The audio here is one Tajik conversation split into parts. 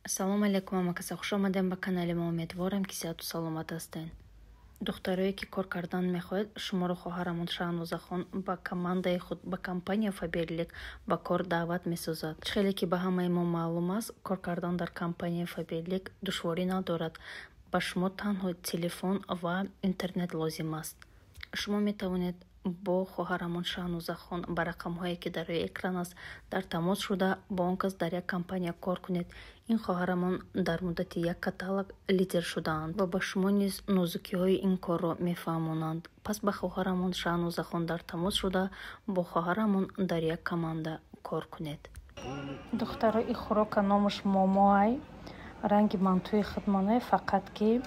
Салом алейкум амакаса, хуш омадем ба канали мо. Умедворам ки сеҳату саломат ҳастед. Духтарое ки кор кардан мехоҳед, шуморо хоҳарамон Шаҳнозахон ба командаи худ ба компания Faberlic ба кор даъват месозад. хеле ки ба ҳамаи мо маълум аст, кор кардан дар компанияи Faberlic душворӣ надорад. ба шумо танҳо телефон ва интернет лозим аст. шумо метавонед бо хоҳарамон Шаҳнозахон ба рақамҳое ки дар рӯи экран аст дар тамос шуда ба он кас дар як компания кор кунед. ин хоҳарамон дар муддати як каталог лидер шудаанд ва ба шумо низ нозукиҳои ин корро мефаҳмонанд. пас ба хоҳарамон Шаҳнозахон дар тамос шуда бо хоҳарамон дар як команда кор кунед. Духтаро и хӯрока номаш момоай, ранги мантӯи хидмонай, фақат ки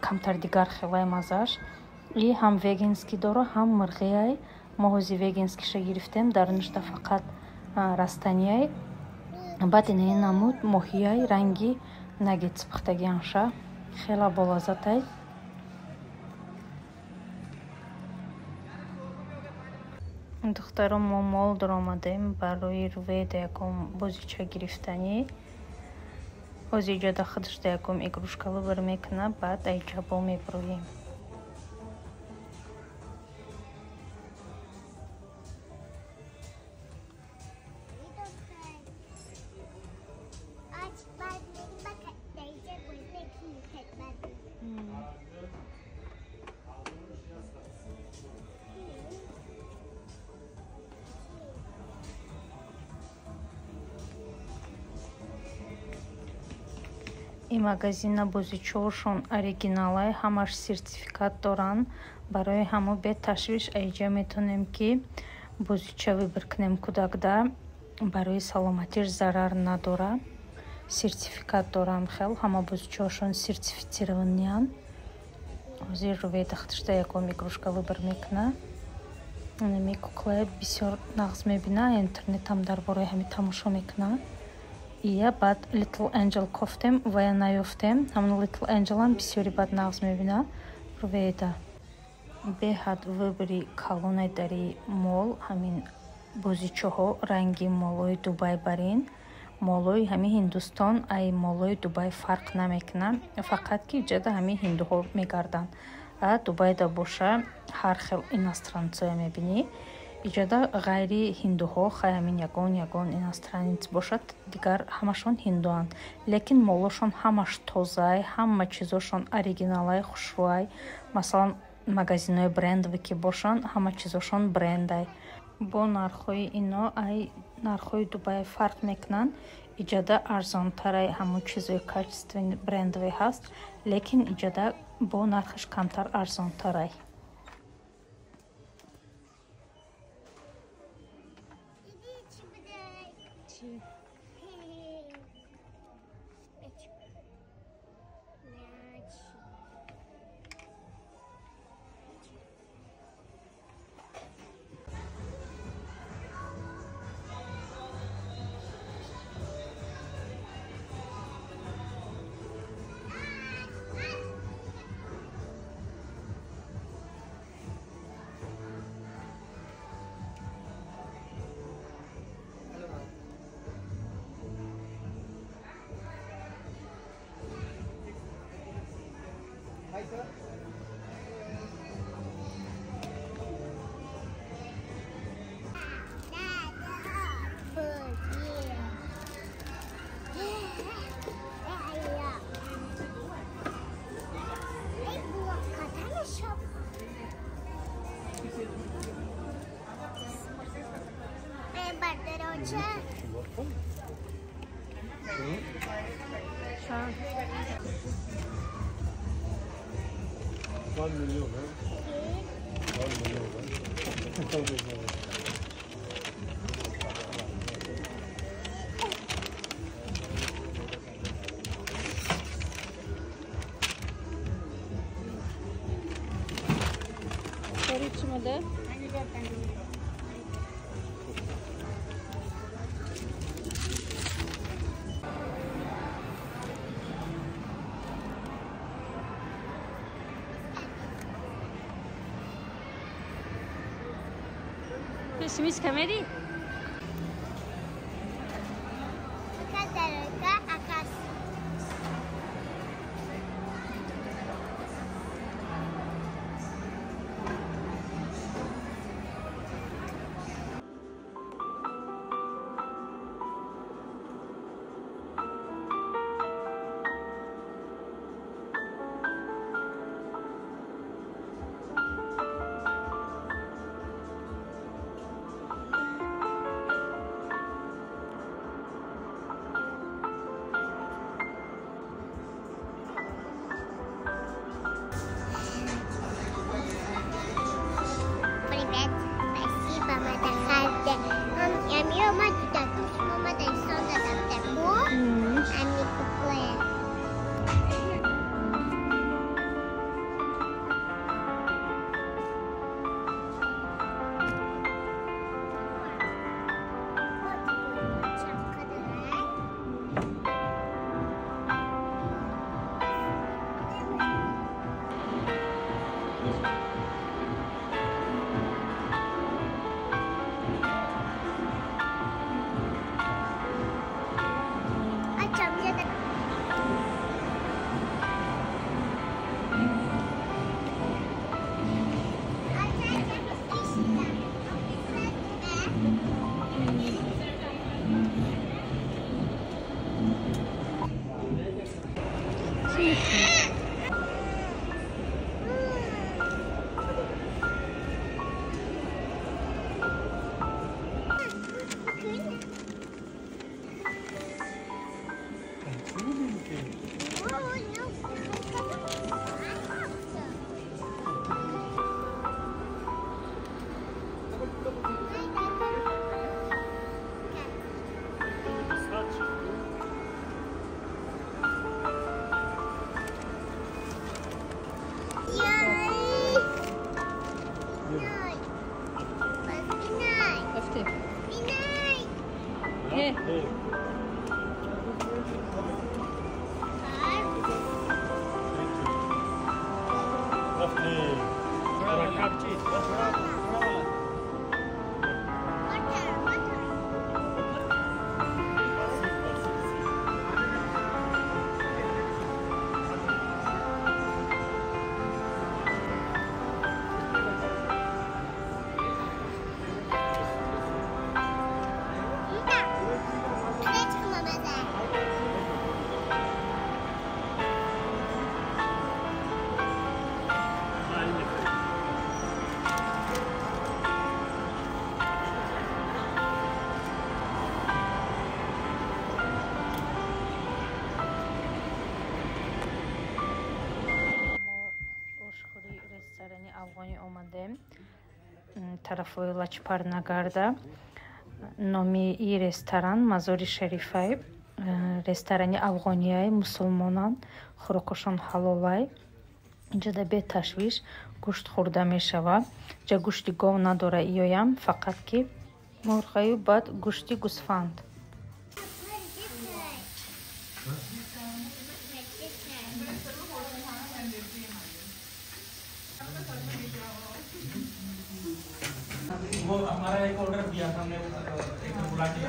камтар дигар хелай мазаш. И ҳам вегенский доро, ҳам мирғияй. мо ҳози вегенскиша гирифтем, дар нушта фақат растанияй. баъд инаи намуд моҳияй, ранги нагетс пухтагианша. хела болазатай. духтаро мо мол даромадем барои руведа якум бозича гирифтанӣ. ҳози иҷода худашда якум игрушка выбор мекуна, баъд айҷабо меброем. ин магазина бозичаҳошон оригиналай, ҳамаш сертификат доранд. барои ҳамо беташвиш айҷа метонем ки бозича выбор кунем кудакда барои саломатиш зарар надора. сертификат дорам хел, ҳама бозичаҳошон сертифицированиянд. ҳозир руведа худашда якум игрушка выбор мекуна. нами куклаи бисёр нағз мебина, интернетам дар бораи ҳами тамошо мекуна. ия баъд Little Angel кофтем ва я наёфтем. ҳамн Little Angel-ам бисёри бад нағз мебина. руведа беҳад выбори калонай дари мол, ҳамин бозичаҳо ранги молои Дубай барин, молои ҳами Ҳиндустон ай молои Дубай фарқ намекуна, фақат ки ҷада ҳами ҳиндуҳо мегарданд. Дубайда боша ҳар хел иностранцоя мебинӣ. иҷода ғайри ҳиндуҳо хай ҳамин ягон иностранец бошад, дигар ҳамашон ҳиндуанд, лекин молошон ҳамаш тозаи, ҳама чизошон оригиналай, хушрӯай. масалан магазинои брендовӣ ки бошанд, ҳама чизошон брендай. бо нархҳои ино ай нархҳои Дубай фарқ мекунанд. иҷода арзонтарай, ҳамон чизои качествени брендовӣ ҳаст, лекин иҷода бо нархаш камтар арзонтарай. Pessimist committee? меҳмони омаде тарафои Лачпар-Нагарда. номи и ресторан Мазори Шарифай, ресторани афғонияи мусулмонан, хӯрокашон ҳалолай. инҷода беташвиш гӯшт хӯрда мешавад. ҷа гӯшти гов надора иёям, фақат ки мурғаю баъд гӯшти гӯсфанд. वो हमारा एक ऑर्डर दिया था हमने एक बुला के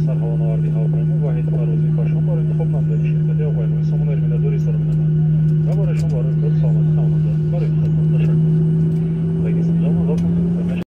Sar havanovardagi havo